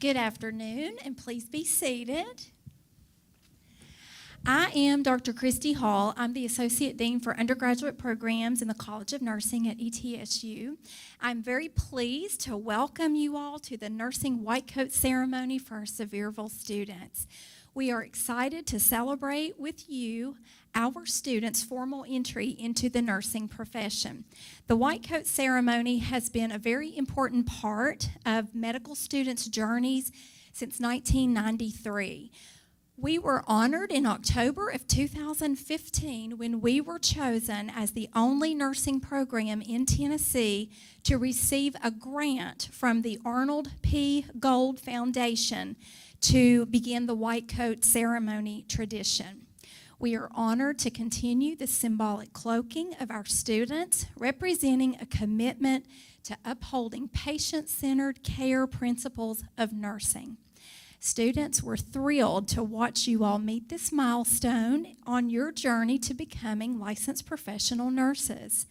Good afternoon, and please be seated. I am Dr. Christy Hall. I'm the Associate Dean for Undergraduate Programs in the College of Nursing at ETSU. I'm very pleased to welcome you all to the Nursing White Coat Ceremony for our Sevierville students. We are excited to celebrate with you our students' formal entry into the nursing profession. The White Coat Ceremony has been a very important part of medical students' journeys since 1993. We were honored in October of 2015 when we were chosen as the only nursing program in Tennessee to receive a grant from the Arnold P. Gold Foundation to begin the White Coat Ceremony tradition. We are honored to continue the symbolic cloaking of our students, representing a commitment to upholding patient-centered care principles of nursing. Students, we're thrilled to watch you all meet this milestone on your journey to becoming licensed professional nurses.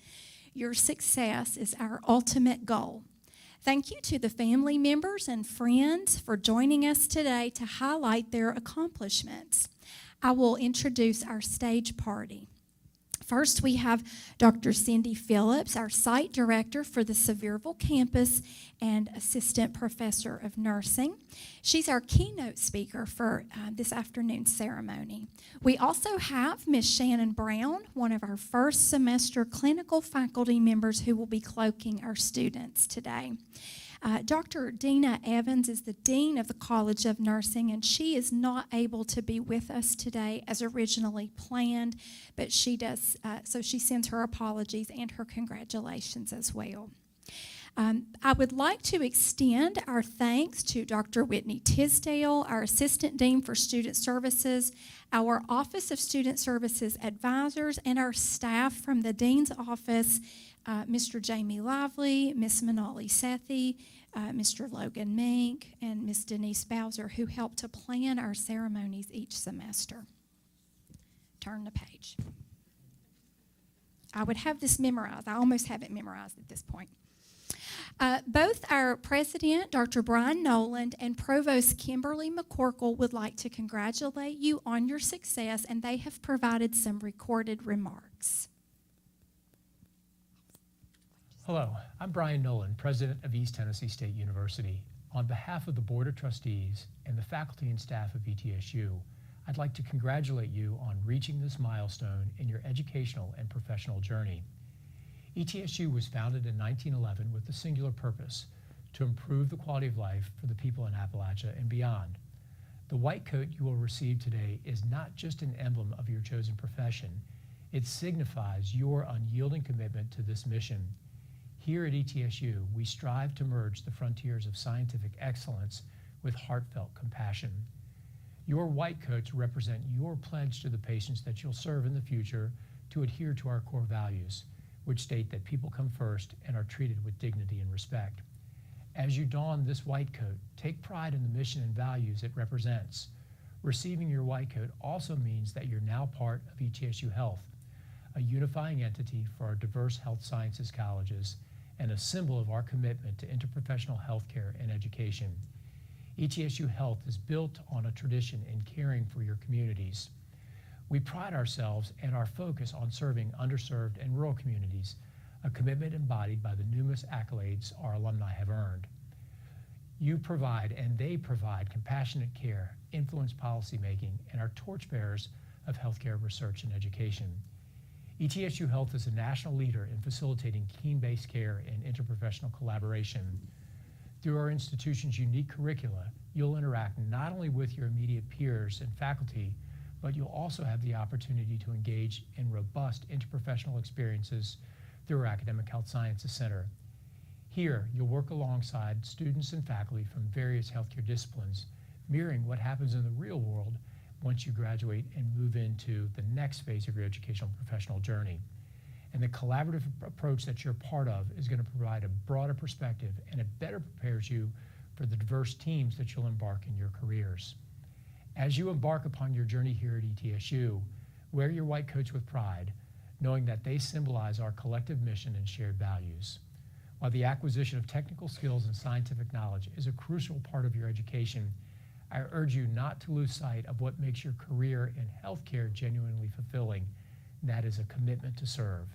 Your success is our ultimate goal. Thank you to the family members and friends for joining us today to highlight their accomplishments. I will introduce our stage party. First, we have Dr. Cindy Phillips, our site director for the Sevierville campus and assistant professor of nursing. She's our keynote speaker for this afternoon's ceremony. We also have Ms. Shannon Brown, one of our first semester clinical faculty members who will be cloaking our students today. Dr. Dina Evans is the Dean of the College of Nursing, and she is not able to be with us today as originally planned, but she does, so she sends her apologies and her congratulations as well. I would like to extend our thanks to Dr. Whitney Tisdale, our Assistant Dean for Student Services, our Office of Student Services advisors, and our staff from the Dean's Office, Mr. Jamie Lively, Ms. Manali Sethi, Mr. Logan Mink, and Ms. Denise Bowser, who help to plan our ceremonies each semester. Turn the page. I would have this memorized. I almost have it memorized at this point. Both our president, Dr. Brian Noland, and Provost Kimberly McCorkle would like to congratulate you on your success, and they have provided some recorded remarks. Hello, I'm Brian Noland, President of East Tennessee State University. On behalf of the Board of Trustees and the faculty and staff of ETSU, I'd like to congratulate you on reaching this milestone in your educational and professional journey. ETSU was founded in 1911 with the singular purpose to improve the quality of life for the people in Appalachia and beyond. The white coat you will receive today is not just an emblem of your chosen profession, it signifies your unyielding commitment to this mission. Here at ETSU, we strive to merge the frontiers of scientific excellence with heartfelt compassion. Your white coats represent your pledge to the patients that you'll serve in the future to adhere to our core values, which state that people come first and are treated with dignity and respect. As you don this white coat, take pride in the mission and values it represents. Receiving your white coat also means that you're now part of ETSU Health, a unifying entity for our diverse health sciences colleges and a symbol of our commitment to interprofessional healthcare and education. ETSU Health is built on a tradition in caring for your communities. We pride ourselves and our focus on serving underserved and rural communities, a commitment embodied by the numerous accolades our alumni have earned. You provide and they provide compassionate care, influence policymaking, and are torchbearers of healthcare research and education. ETSU Health is a national leader in facilitating team-based care and interprofessional collaboration. Through our institution's unique curricula, you'll interact not only with your immediate peers and faculty, but you'll also have the opportunity to engage in robust interprofessional experiences through our Academic Health Sciences Center. Here, you'll work alongside students and faculty from various healthcare disciplines, mirroring what happens in the real world once you graduate and move into the next phase of your educational and professional journey. And the collaborative approach that you're part of is going to provide a broader perspective, and it better prepares you for the diverse teams that you'll embark in your careers. As you embark upon your journey here at ETSU, wear your white coats with pride, knowing that they symbolize our collective mission and shared values. While the acquisition of technical skills and scientific knowledge is a crucial part of your education, I urge you not to lose sight of what makes your career in healthcare genuinely fulfilling, and that is a commitment to serve.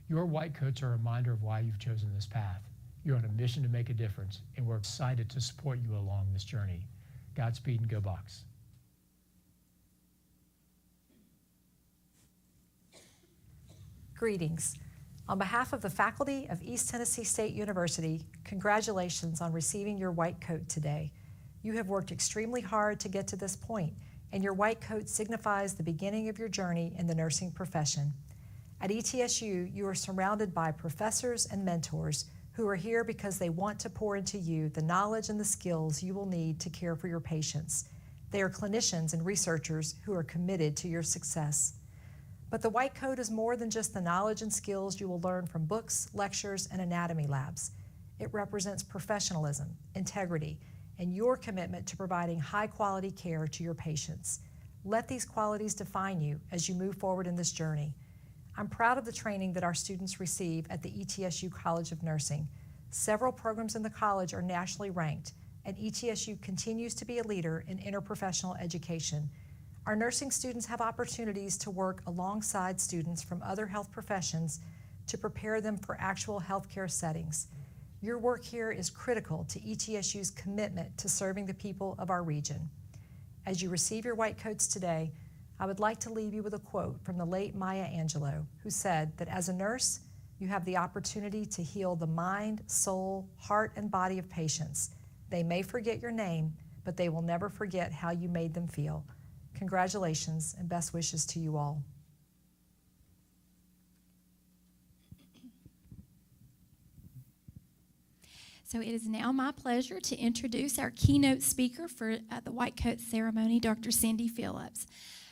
Your white coats are a reminder of why you've chosen this path. You're on a mission to make a difference, and we're excited to support you along this journey. Godspeed and go Bucks. Greetings. On behalf of the faculty of East Tennessee State University, congratulations on receiving your white coat today. You have worked extremely hard to get to this point, and your white coat signifies the beginning of your journey in the nursing profession. At ETSU, you are surrounded by professors and mentors who are here because they want to pour into you the knowledge and the skills you will need to care for your patients. They are clinicians and researchers who are committed to your success. But the white coat is more than just the knowledge and skills you will learn from books, lectures, and anatomy labs. It represents professionalism, integrity, and your commitment to providing high-quality care to your patients. Let these qualities define you as you move forward in this journey. I'm proud of the training that our students receive at the ETSU College of Nursing. Several programs in the college are nationally ranked, and ETSU continues to be a leader in interprofessional education. Our nursing students have opportunities to work alongside students from other health professions to prepare them for actual healthcare settings. Your work here is critical to ETSU's commitment to serving the people of our region. As you receive your white coats today, I would like to leave you with a quote from the late Maya Angelou, who said that as a nurse, you have the opportunity to heal the mind, soul, heart, and body of patients. They may forget your name, but they will never forget how you made them feel. Congratulations and best wishes to you all. So it is now my pleasure to introduce our keynote speaker for the White Coat ceremony, Dr. Cindy Phillips.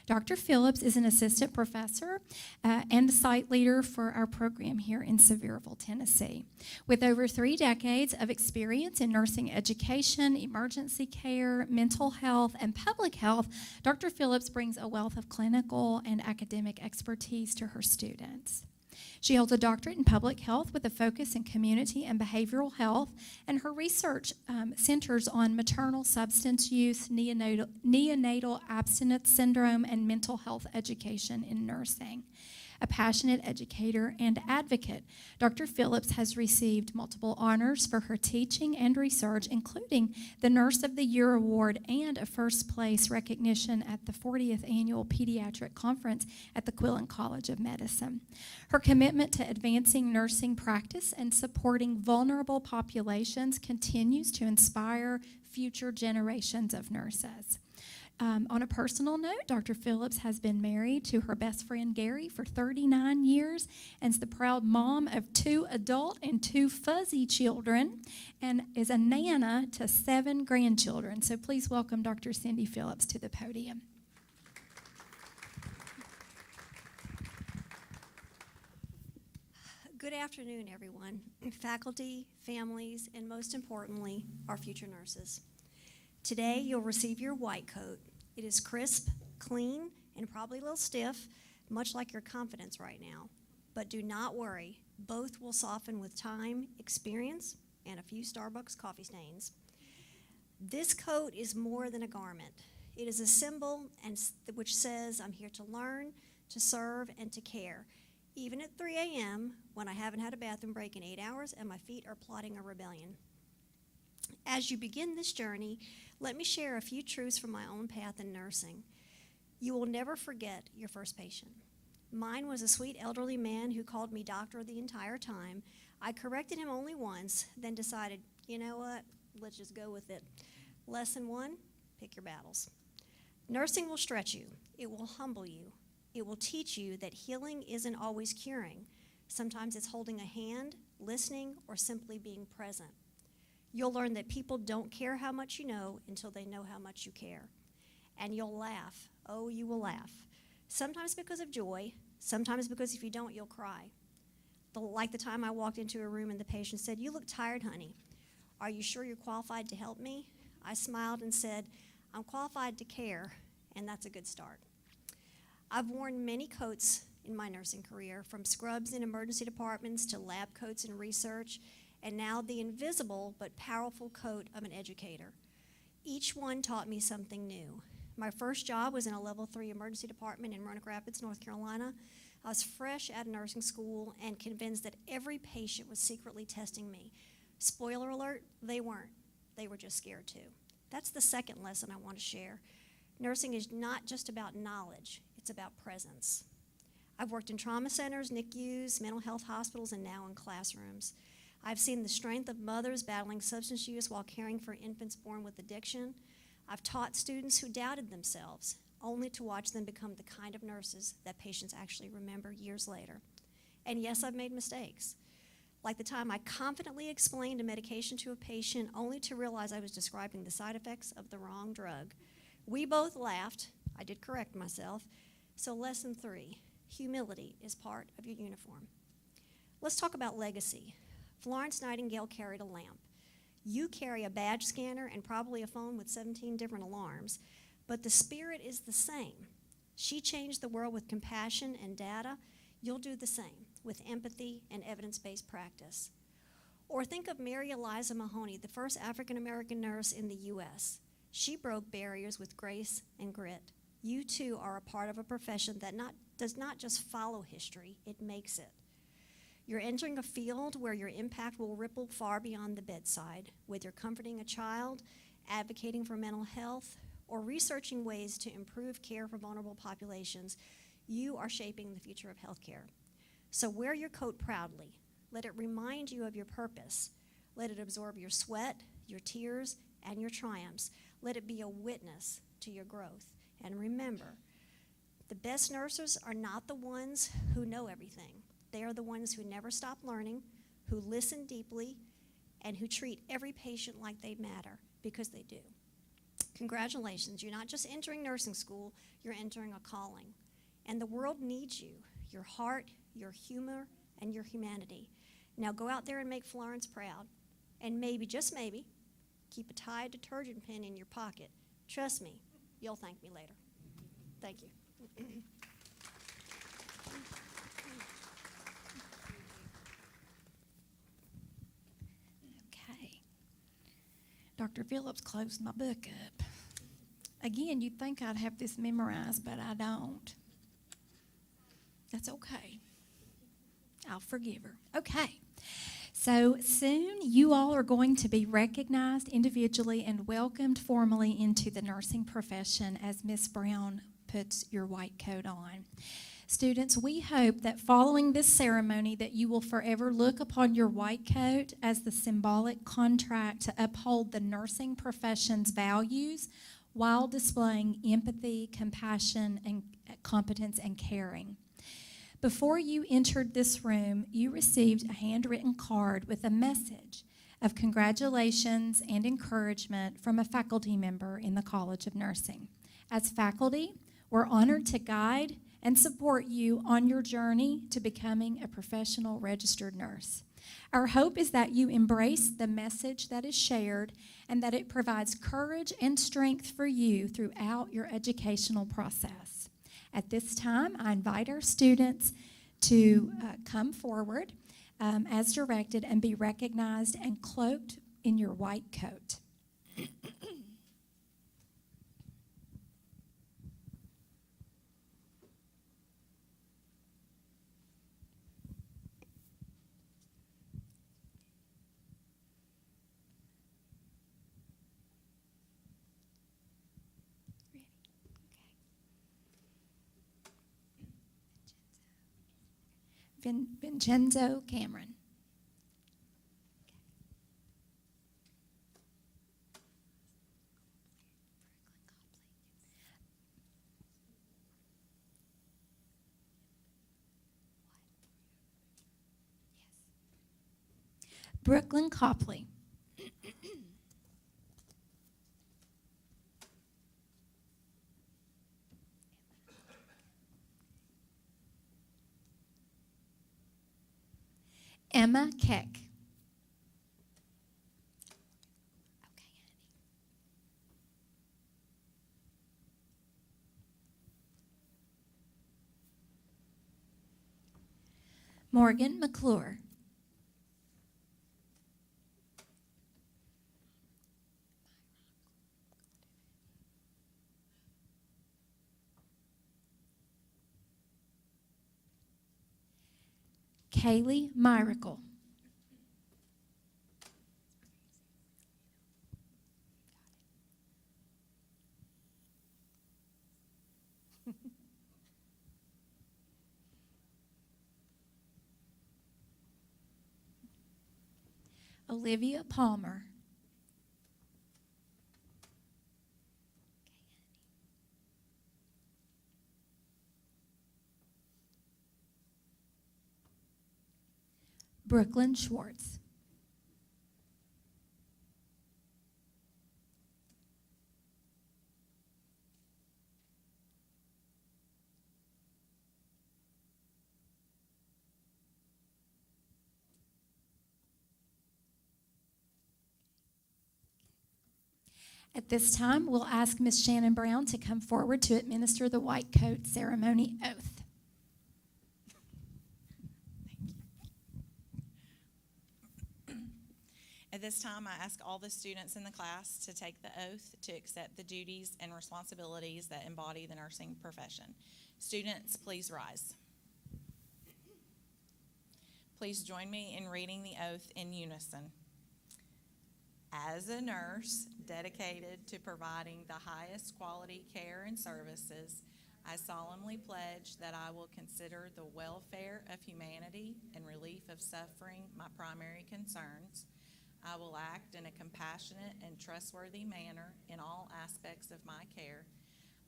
Dr. Phillips is an assistant professor and the site leader for our program here in Sevierville, Tennessee. With over 3 decades of experience in nursing education, emergency care, mental health, and public health, Dr. Phillips brings a wealth of clinical and academic expertise to her students. She holds a doctorate in public health with a focus in community and behavioral health, and her research centers on maternal substance use, neonatal abstinence syndrome, and mental health education in nursing. A passionate educator and advocate, Dr. Phillips has received multiple honors for her teaching and research, including the Nurse of the Year Award and a first place recognition at the 40th Annual Pediatric Conference at the Quillen College of Medicine. Her commitment to advancing nursing practice and supporting vulnerable populations continues to inspire future generations of nurses. On a personal note, Dr. Phillips has been married to her best friend Gary for 39 years and is the proud mom of 2 adult and 2 fuzzy children and is a nana to 7 grandchildren. So please welcome Dr. Cindy Phillips to the podium. Good afternoon, everyone, faculty, families, and most importantly, our future nurses. Today, you'll receive your white coat. It is crisp, clean, and probably a little stiff, much like your confidence right now. But do not worry, both will soften with time, experience, and a few Starbucks coffee stains. This coat is more than a garment. It is a symbol which says, I'm here to learn, to serve, and to care. Even at 3 a.m., when I haven't had a bathroom break in 8 hours and my feet are plotting a rebellion. As you begin this journey, let me share a few truths from my own path in nursing. You will never forget your first patient. Mine was a sweet elderly man who called me doctor the entire time. I corrected him only once, then decided, you know what, let's just go with it. Lesson 1, pick your battles. Nursing will stretch you. It will humble you. It will teach you that healing isn't always curing. Sometimes it's holding a hand, listening, or simply being present. You'll learn that people don't care how much you know until they know how much you care. And you'll laugh. Oh, you will laugh. Sometimes because of joy, sometimes because if you don't, you'll cry. Like the time I walked into a room and the patient said, "You look tired, honey. Are you sure you're qualified to help me?" I smiled and said, "I'm qualified to care, and that's a good start." I've worn many coats in my nursing career, from scrubs in emergency departments to lab coats in research, and now the invisible but powerful coat of an educator. Each one taught me something new. My first job was in a level 3 emergency department in Roanoke Rapids, North Carolina. I was fresh out of nursing school and convinced that every patient was secretly testing me. Spoiler alert, they weren't. They were just scared too. That's the second lesson I want to share. Nursing is not just about knowledge, it's about presence. I've worked in trauma centers, NICUs, mental health hospitals, and now in classrooms. I've seen the strength of mothers battling substance use while caring for infants born with addiction. I've taught students who doubted themselves, only to watch them become the kind of nurses that patients actually remember years later. And yes, I've made mistakes. Like the time I confidently explained a medication to a patient only to realize I was describing the side effects of the wrong drug. We both laughed. I did correct myself. So lesson 3, humility is part of your uniform. Let's talk about legacy. Florence Nightingale carried a lamp. You carry a badge scanner and probably a phone with 17 different alarms, but the spirit is the same. She changed the world with compassion and data. You'll do the same with empathy and evidence-based practice. Or think of Mary Eliza Mahoney, the first African-American nurse in the U.S. She broke barriers with grace and grit. You too are a part of a profession that does not just follow history, it makes it. You're entering a field where your impact will ripple far beyond the bedside, whether you're comforting a child, advocating for mental health, or researching ways to improve care for vulnerable populations. You are shaping the future of healthcare. So wear your coat proudly. Let it remind you of your purpose. Let it absorb your sweat, your tears, and your triumphs. Let it be a witness to your growth. And remember, the best nurses are not the ones who know everything. They are the ones who never stop learning, who listen deeply, and who treat every patient like they matter, because they do. Congratulations, you're not just entering nursing school, you're entering a calling. And the world needs you, your heart, your humor, and your humanity. Now go out there and make Florence proud. And maybe, just maybe, keep a Tide detergent pen in your pocket. Trust me, you'll thank me later. Thank you. Okay. Dr. Phillips closed my book up. Again, you'd think I'd have this memorized, but I don't. That's okay. I'll forgive her. Okay. So soon you all are going to be recognized individually and welcomed formally into the nursing profession as Miss Brown puts your white coat on. Students, we hope that following this ceremony that you will forever look upon your white coat as the symbolic contract to uphold the nursing profession's values while displaying empathy, compassion, and competence and caring. Before you entered this room, you received a handwritten card with a message of congratulations and encouragement from a faculty member in the College of Nursing. As faculty, we're honored to guide and support you on your journey to becoming a professional registered nurse. Our hope is that you embrace the message that is shared and that it provides courage and strength for you throughout your educational process. At this time, I invite our students to come forward as directed and be recognized and cloaked in your white coat. Vincenzo Cameron. Brooklyn Copley. Emma Keck. Morgan McClure. Kaylee Myrickle. Olivia Palmer. Brooklyn Schwartz. At this time, we'll ask Ms. Shannon Brown to come forward to administer the white coat ceremony oath. At this time, I ask all the students in the class to take the oath to accept the duties and responsibilities that embody the nursing profession. Students, please rise. Please join me in reading the oath in unison. As a nurse dedicated to providing the highest quality care and services, I solemnly pledge that I will consider the welfare of humanity and relief of suffering my primary concerns. I will act in a compassionate and trustworthy manner in all aspects of my care.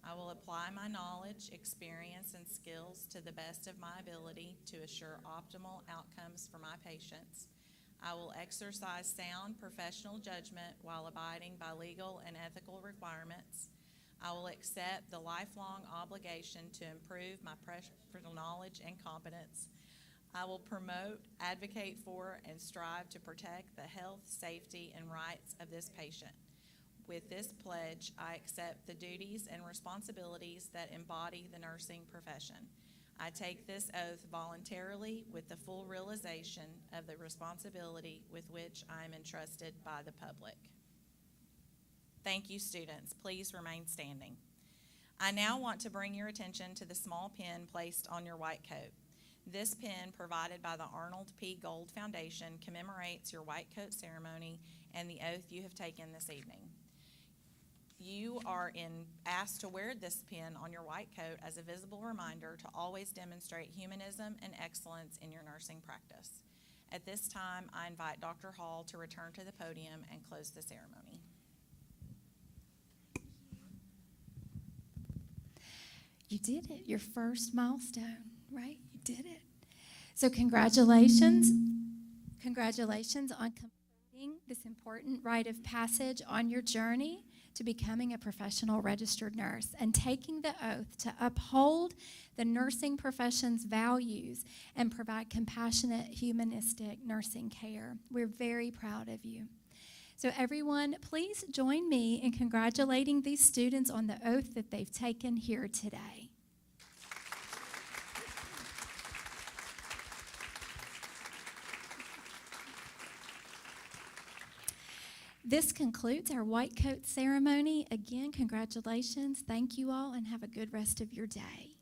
I will apply my knowledge, experience, and skills to the best of my ability to assure optimal outcomes for my patients. I will exercise sound professional judgment while abiding by legal and ethical requirements. I will accept the lifelong obligation to improve my professional knowledge and competence. I will promote, advocate for, and strive to protect the health, safety, and rights of this patient. With this pledge, I accept the duties and responsibilities that embody the nursing profession. I take this oath voluntarily with the full realization of the responsibility with which I am entrusted by the public. Thank you, students. Please remain standing. I now want to bring your attention to the small pin placed on your white coat. This pin, provided by the Arnold P. Gold Foundation, commemorates your white coat ceremony and the oath you have taken this evening. You are asked to wear this pin on your white coat as a visible reminder to always demonstrate humanism and excellence in your nursing practice. At this time, I invite Dr. Hall to return to the podium and close the ceremony. You did it, your first milestone, right? You did it. So congratulations. Congratulations on completing this important rite of passage on your journey to becoming a professional registered nurse and taking the oath to uphold the nursing profession's values and provide compassionate, humanistic nursing care. We're very proud of you. So everyone, please join me in congratulating these students on the oath that they've taken here today. This concludes our white coat ceremony. Again, congratulations. Thank you all and have a good rest of your day.